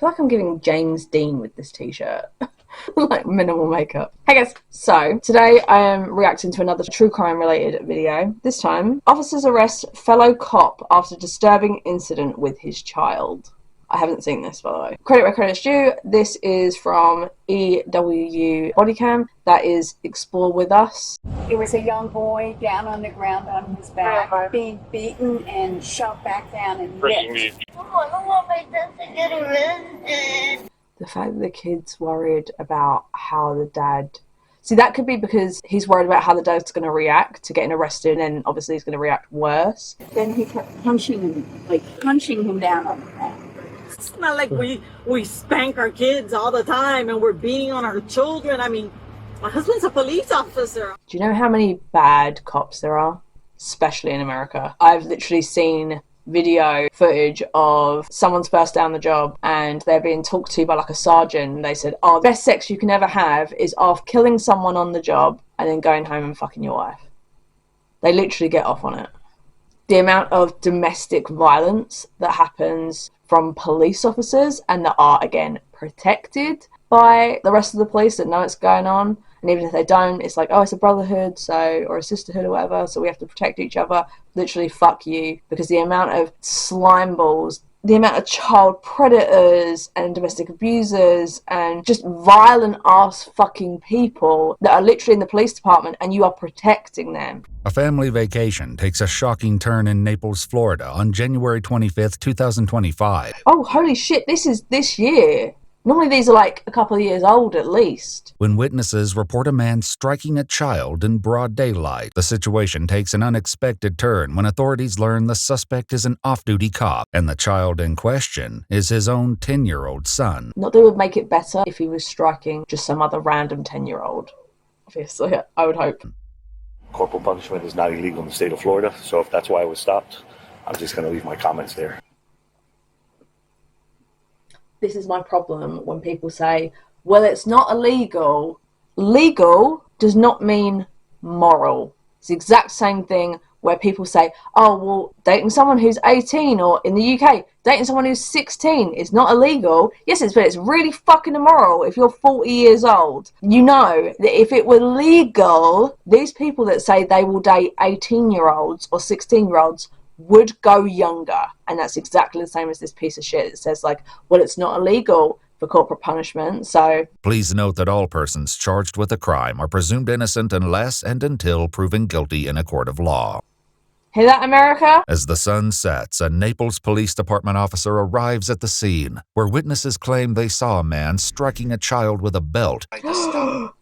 feel like I'm giving James Dean with this t-shirt. Like minimal makeup. Hey guys, so today I am reacting to another true crime related video. This time, officers arrest fellow cop after disturbing incident with his child. I haven't seen this, by the way. Credit where credit's due. This is from EWU Bodycam. That is Explore With Us. It was a young boy down on the ground on his back, being beaten and shoved back down and hit. I don't want my dad to get arrested. The fact that the kid's worried about how the dad... See, that could be because he's worried about how the dad's going to react to getting arrested, and obviously he's going to react worse. Then he kept punching him down on the back. It's not like we spank our kids all the time and we're beating on our children. I mean, my husband's a police officer. Do you know how many bad cops there are? Especially in America. I've literally seen video footage of someone's first day on the job and they're being talked to by like a sergeant, and they said, oh, the best sex you can ever have is off killing someone on the job and then going home and fucking your wife. They literally get off on it. The amount of domestic violence that happens from police officers and that are, again, protected by the rest of the police that know it's going on, and even if they don't, it's like, oh, it's a brotherhood, so, or a sisterhood or whatever, so we have to protect each other. Literally, fuck you. Because the amount of slime balls, the amount of child predators and domestic abusers and just violent ass fucking people that are literally in the police department, and you are protecting them. A family vacation takes a shocking turn in Naples, Florida on January 25th, 2025. Oh, holy shit, this is this year. Normally these are like a couple of years old at least. When witnesses report a man striking a child in broad daylight, the situation takes an unexpected turn when authorities learn the suspect is an off-duty cop and the child in question is his own 10-year-old son. Not that it would make it better if he was striking just some other random 10-year-old. Obviously, I would hope. Corporal punishment is not illegal in the state of Florida, so if that's why I was stopped, I'm just going to leave my comments there. This is my problem when people say, well, it's not illegal. Legal does not mean moral. It's the exact same thing where people say, oh, well, dating someone who's 18, or in the UK, dating someone who's 16 is not illegal. Yes, but it's really fucking immoral if you're 40 years old. You know that if it were legal, these people that say they will date 18-year-olds or 16-year-olds would go younger. And that's exactly the same as this piece of shit that says, like, well, it's not illegal for corporate punishment, so... Please note that all persons charged with a crime are presumed innocent unless and until proven guilty in a court of law. Hear that, America? As the sun sets, a Naples Police Department officer arrives at the scene, where witnesses claim they saw a man striking a child with a belt.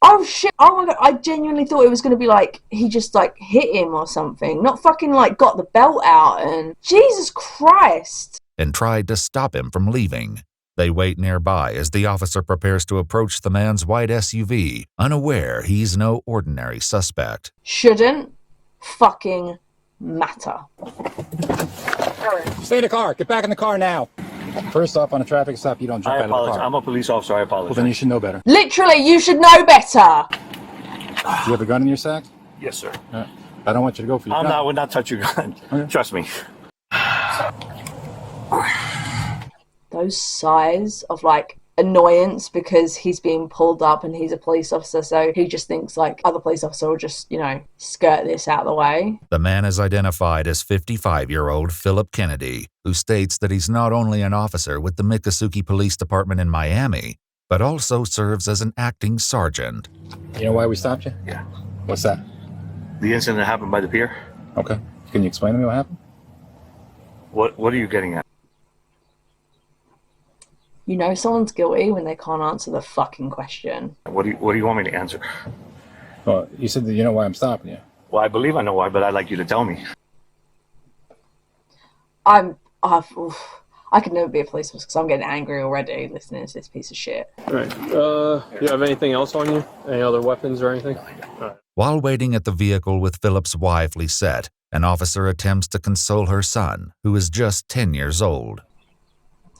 Oh shit, oh my god, I genuinely thought it was going to be like, he just like hit him or something, not fucking like got the belt out and... Jesus Christ! And tried to stop him from leaving. They wait nearby as the officer prepares to approach the man's white SUV, unaware he's no ordinary suspect. Shouldn't fucking matter. Stay in the car. Get back in the car now. First off, on a traffic stop, you don't jump out of the car. I'm a police officer. I apologize. Well, then you should know better. Literally, you should know better. Do you have a gun in your sack? Yes, sir. I don't want you to go for your gun. I would not touch your gun. Okay. Trust me. Those sighs of like annoyance because he's being pulled up and he's a police officer, so he just thinks like other police officer will just, you know, skirt this out of the way. The man is identified as 55-year-old Philip Kennedy, who states that he's not only an officer with the Miccosukee Police Department in Miami, but also serves as an acting sergeant. You know why we stopped you? Yeah. What's that? The incident that happened by the pier? Okay. Can you explain to me what happened? What are you getting at? You know someone's guilty when they can't answer the fucking question. What do you want me to answer? Well, you said that you know why I'm stopping you. Well, I believe I know why, but I'd like you to tell me. I could never be a police officer because I'm getting angry already listening to this piece of shit. All right. You have anything else on you? Any other weapons or anything? All right. While waiting at the vehicle with Philip's wife, Lisette, an officer attempts to console her son, who is just 10 years old.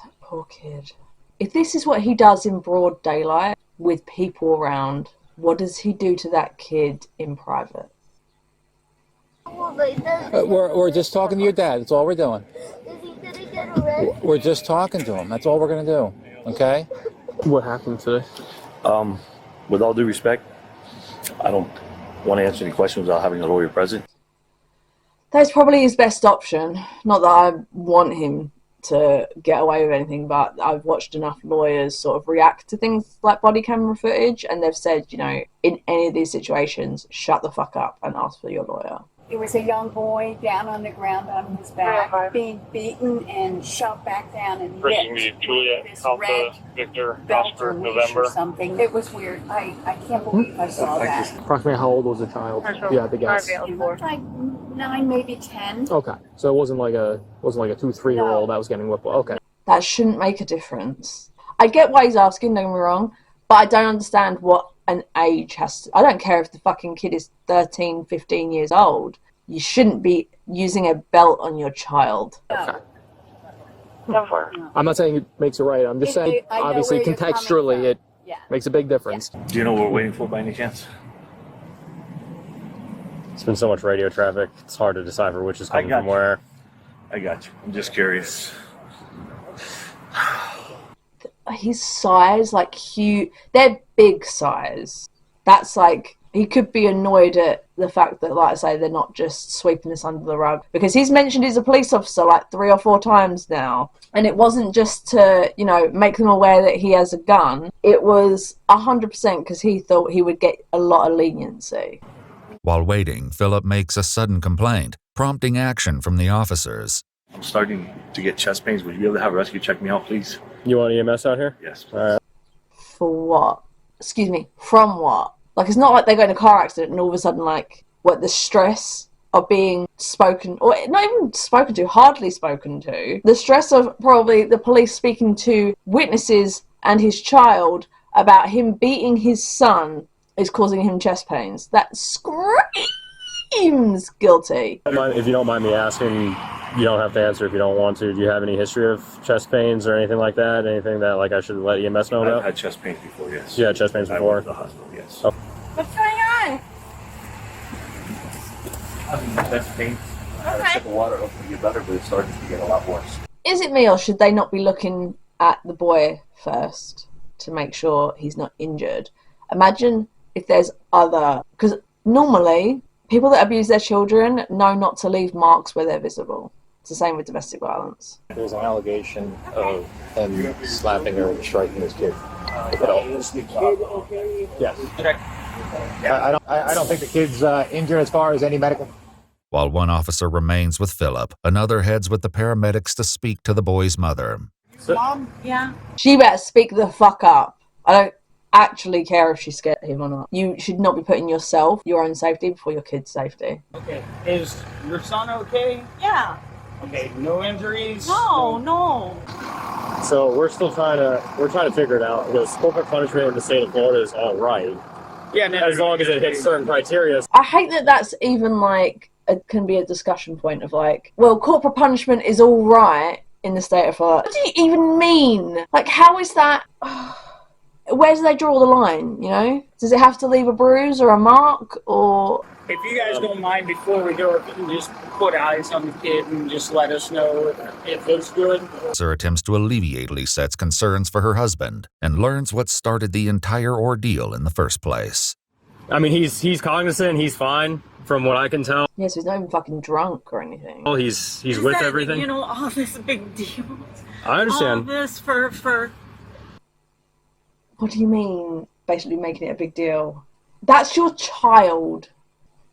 That poor kid. If this is what he does in broad daylight with people around, what does he do to that kid in private? We're just talking to your dad. That's all we're doing. Is he gonna get arrested? We're just talking to him. That's all we're going to do. okay? What happened today? With all due respect, I don't want to answer any questions without having a lawyer present. That's probably his best option. Not that I want him to get away with anything, but I've watched enough lawyers sort of react to things like body camera footage, and they've said, you know, in any of these situations, shut the fuck up and ask for your lawyer. It was a young boy down on the ground on his back, being beaten and shoved back down and hit. Juliet, This Alpha, red Victor, belt Oscar, or leash November. or something. It was weird. I can't believe I saw that. Approximately how old was the child? Yeah, the guess. He looked like 9, maybe 10. Okay, so it wasn't like a 2-3-year-old that was getting whipped. Okay. That shouldn't make a difference. I get why he's asking, don't get me wrong, but I don't understand what an age has to... I don't care if the fucking kid is 13, 15 years old. You shouldn't be using a belt on your child. Okay. I'm not saying it makes it right. I'm just saying, obviously, contextually, it makes a big difference. Do you know what we're waiting for by any chance? It's been so much radio traffic, it's hard to decipher which is coming from where. I got you. I'm just curious. His size, like, huge... They're big size. That's like... He could be annoyed at the fact that, like I say, they're not just sweeping this under the rug. Because he's mentioned he's a police officer like 3 or 4 times now. And it wasn't just to, you know, make them aware that he has a gun. It was 100% because he thought he would get a lot of leniency. While waiting, Philip makes a sudden complaint, prompting action from the officers. I'm starting to get chest pains. Would you be able to have a rescue check me out, please? You want EMS out here? Yes, please. All right. For what? Excuse me, from what? Like, it's not like they go in a car accident and all of a sudden, like, what, the stress of being spoken, or not even spoken to, hardly spoken to, the stress of probably the police speaking to witnesses and his child about him beating his son is causing him chest pains. That screams guilty. If you don't mind me asking, you don't have to answer if you don't want to. Do you have any history of chest pains or anything like that? Anything that, like, I should let EMS know about? I've had chest pains before, yes. You had chest pains before? I went to the hospital, yes. Oh. What's going on? Chest pains. I had a sip of water, hopefully get better, but it's starting to get a lot worse. Is it me, or should they not be looking at the boy first to make sure he's not injured? Imagine if there's other... Because normally, people that abuse their children know not to leave marks where they're visible. It's the same with domestic violence. There's an allegation of him slapping or striking his kid. Yes. I don't think the kid's injured as far as any medical. While one officer remains with Philip, another heads with the paramedics to speak to the boy's mother. Mom? Yeah. She better speak the fuck up. I don't actually care if she scared him or not. You should not be putting yourself, your own safety, before your kid's safety. Okay. Is your son okay? Yeah. Okay. No injuries? No. So we're trying to figure it out, because corporate punishment in the state of Florida is all right. Yeah, As long as it hits certain criteria. I hate that that's even like, it can be a discussion point of like, well, corporal punishment is all right in the state of Florida. What do you even mean? Like, how is that? Where do they draw the line, you know? Does it have to leave a bruise or a mark, or... If you guys don't mind, before we go, if you can just put eyes on the kid and just let us know if it's good. Sir attempts to alleviate Lisette's concerns for her husband and learns what started the entire ordeal in the first place. I mean, he's cognizant, he's fine, from what I can tell. Yes, he's not even fucking drunk or anything. Oh, he's with everything. You know, all this big deal. I understand. All this for... What do you mean, basically making it a big deal? That's your child.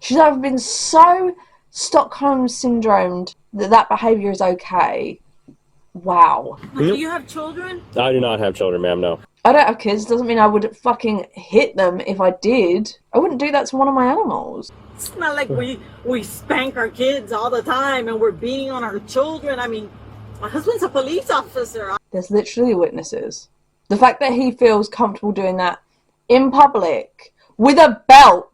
She's either been so Stockholm syndromed that behaviour is okay. Wow. Do you have children? I do not have children, ma'am, no. I don't have kids, doesn't mean I would fucking hit them if I did. I wouldn't do that to one of my animals. It's not like we spank our kids all the time and we're beating on our children. I mean, my husband's a police officer. There's literally witnesses. The fact that he feels comfortable doing that in public with a belt...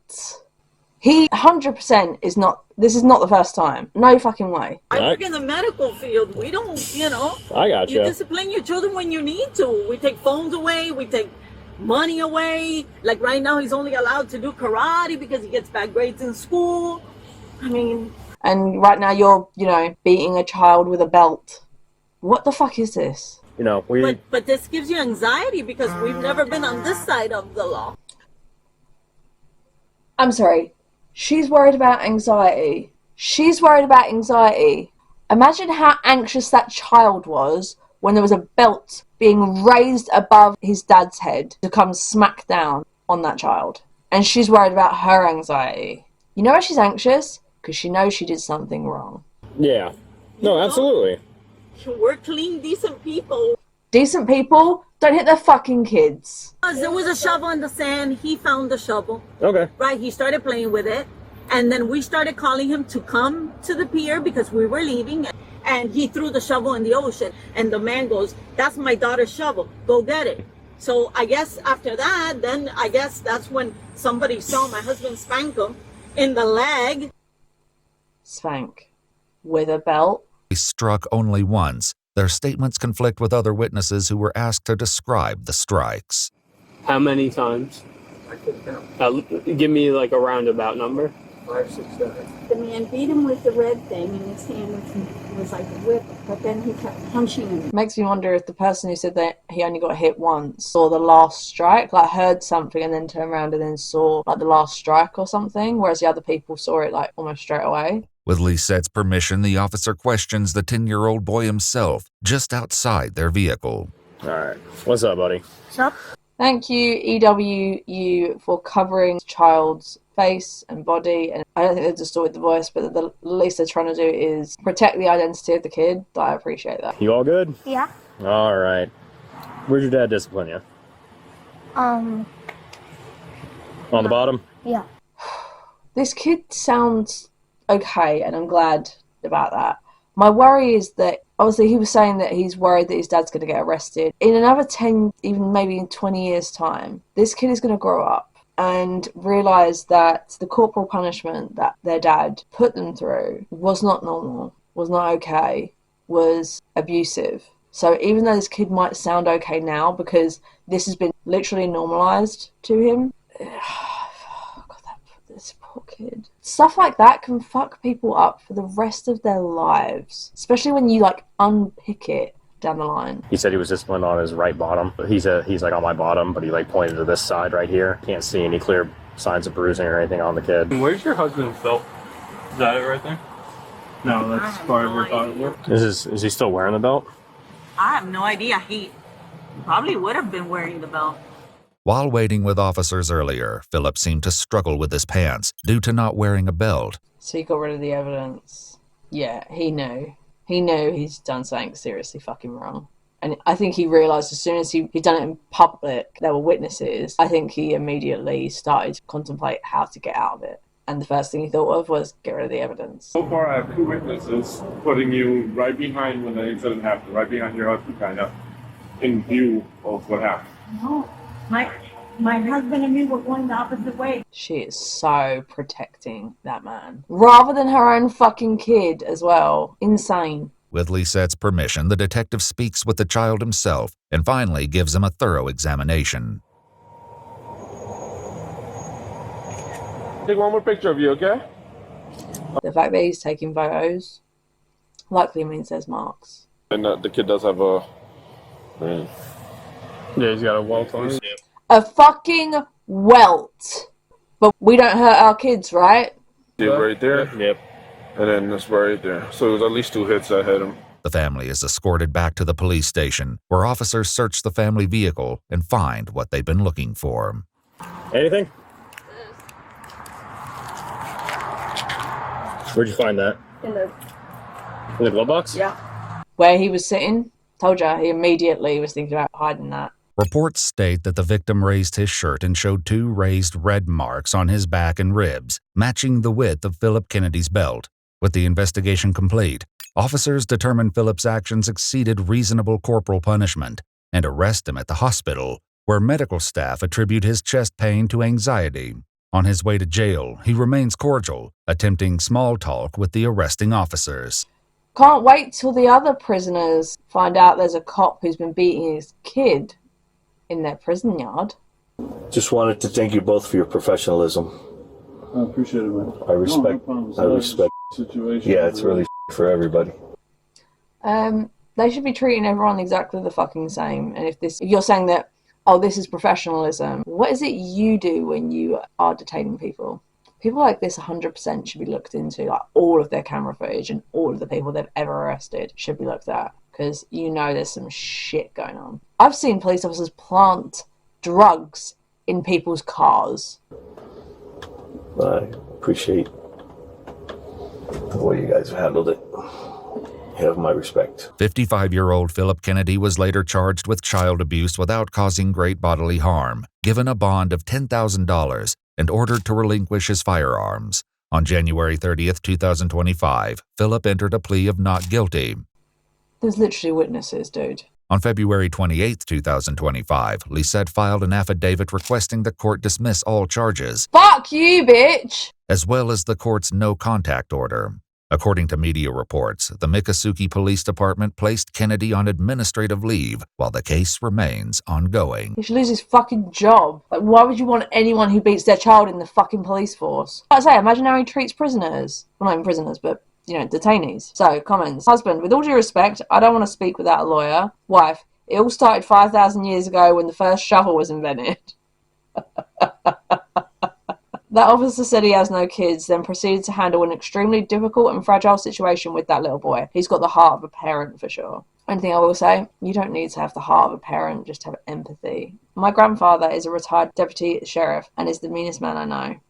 He 100% is not, this is not the first time. No fucking way. I work in the medical field. We don't, you know. I got you. You discipline your children when you need to. We take phones away. We take money away. Like right now, he's only allowed to do karate because he gets bad grades in school. I mean. And right now you're, you know, beating a child with a belt. What the fuck is this? you know, we. But this gives you anxiety because we've never been on this side of the law. I'm sorry. She's worried about anxiety. She's worried about anxiety. Imagine how anxious that child was when there was a belt being raised above his dad's head to come smack down on that child. And she's worried about her anxiety. You know why she's anxious? Because she knows she did something wrong. Yeah. No, absolutely. We're clean, decent people. Decent people don't hit their fucking kids. There was a shovel in the sand. He found the shovel. Okay. Right, he started playing with it. And then we started calling him to come to the pier because we were leaving. And he threw the shovel in the ocean. And the man goes, "That's my daughter's shovel. Go get it." So I guess after that, then I guess that's when somebody saw my husband spank him in the leg. Spank. With a belt. Struck only once. Their statements conflict with other witnesses who were asked to describe the strikes. How many times? I couldn't count. Give me like a roundabout number. 5, 6, 7. The man beat him with the red thing, and his hand was like a whip, but then he kept punching him. Makes me wonder if the person who said that he only got hit once saw the last strike, like heard something and then turned around and then saw like the last strike or something, whereas the other people saw it like almost straight away. With Lisette's permission, the officer questions the 10-year-old boy himself just outside their vehicle. All right. What's up, buddy? What's up? Thank you, EWU, for covering the child's face and body. And I don't think they've distorted the voice, but the least they're trying to do is protect the identity of the kid. I appreciate that. You all good? Yeah. All right. Where'd your dad discipline you? On the bottom? Yeah. This kid sounds okay, and I'm glad about that. My worry is that, obviously, he was saying that he's worried that his dad's going to get arrested. In another 10, even maybe in 20 years' time, this kid is going to grow up and realise that the corporal punishment that their dad put them through was not normal, was not okay, was abusive. So even though this kid might sound okay now because this has been literally normalised to him, this poor kid. Stuff like that can fuck people up for the rest of their lives, especially when you like unpick it down the line. He said he was disciplined on his right bottom. He's like on my bottom, but he like pointed to this side right here. Can't see any clear signs of bruising or anything on the kid. Where's your husband's belt? Is that it right there? No, that's part of your body. Is he still wearing the belt? I have no idea. He probably would have been wearing the belt. While waiting with officers earlier, Philip seemed to struggle with his pants due to not wearing a belt. So he got rid of the evidence. Yeah, he knew. He knew he's done something seriously fucking wrong. And I think he realised as soon as he'd done it in public, there were witnesses, I think he immediately started to contemplate how to get out of it. And the first thing he thought of was get rid of the evidence. So far, I have 2 witnesses putting you right behind when the incident happened, right behind your husband, kind of, in view of what happened. No. My husband and me were going the opposite way. She is so protecting that man. Rather than her own fucking kid as well. Insane. With Lisette's permission, the detective speaks with the child himself and finally gives him a thorough examination. Take one more picture of you, okay? The fact that he's taking photos likely means there's marks. And the kid does have a... Yeah, he's got a welt on it. A fucking welt. But we don't hurt our kids, right? Right there? Yep. And then this right there. So it was at least 2 hits that hit him. The family is escorted back to the police station, where officers search the family vehicle and find what they've been looking for. Anything? Where'd you find that? In the glove box? Yeah. Where he was sitting, told you, he immediately was thinking about hiding that. Reports state that the victim raised his shirt and showed 2 raised red marks on his back and ribs, matching the width of Philip Kennedy's belt. With the investigation complete, officers determined Philip's actions exceeded reasonable corporal punishment and arrest him at the hospital, where medical staff attribute his chest pain to anxiety. On his way to jail, he remains cordial, attempting small talk with the arresting officers. Can't wait till the other prisoners find out there's a cop who's been beating his kid in their prison yard. Just wanted to thank you both for your professionalism. I appreciate it, man. I respect. No problem. I respect. Situation. Yeah, it's really for everybody. They should be treating everyone exactly the fucking same. And if you're saying that, oh, this is professionalism, what is it you do when you are detaining people? People like this 100% should be looked into. Like, all of their camera footage and all of the people they've ever arrested should be looked at, because you know there's some shit going on. I've seen police officers plant drugs in people's cars. I appreciate the way you guys have handled it. You have my respect. 55-year-old Philip Kennedy was later charged with child abuse without causing great bodily harm, given a bond of $10,000, and ordered to relinquish his firearms. On January 30th, 2025, Philip entered a plea of not guilty. There's literally witnesses, dude. On February 28, 2025, Lisette filed an affidavit requesting the court dismiss all charges. Fuck you, bitch! As well as the court's no-contact order. According to media reports, the Miccosukee Police Department placed Kennedy on administrative leave while the case remains ongoing. He should lose his fucking job. Like, why would you want anyone who beats their child in the fucking police force? Like I say, imagine how he treats prisoners. Well, not even prisoners, but, you know, detainees. So, comments. Husband, with all due respect, I don't want to speak without a lawyer. Wife, it all started 5,000 years ago when the first shovel was invented. That officer said he has no kids, then proceeded to handle an extremely difficult and fragile situation with that little boy. He's got the heart of a parent for sure. Only thing I will say, you don't need to have the heart of a parent, just have empathy. My grandfather is a retired deputy sheriff and is the meanest man I know.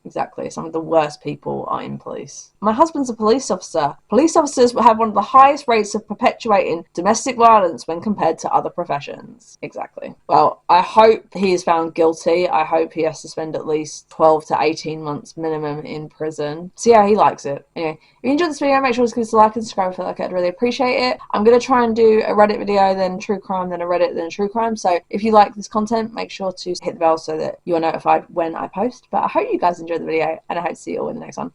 Exactly. Some of the worst people are in police. My husband's a police officer. Police officers have one of the highest rates of perpetuating domestic violence when compared to other professions. Exactly. Well, I hope he is found guilty. I hope he has to spend at least 12 to 18 months minimum in prison. See how he likes it. Anyway, if you enjoyed this video, make sure to give us a like and subscribe if you like it. I'd really appreciate it. I'm going to try and do a Reddit video, then true crime, then a Reddit, then a true crime. So if you like this content, make sure to hit the bell so that you are notified when I post. But I hope you guys enjoyed the video, and I hope to see you all in the next one.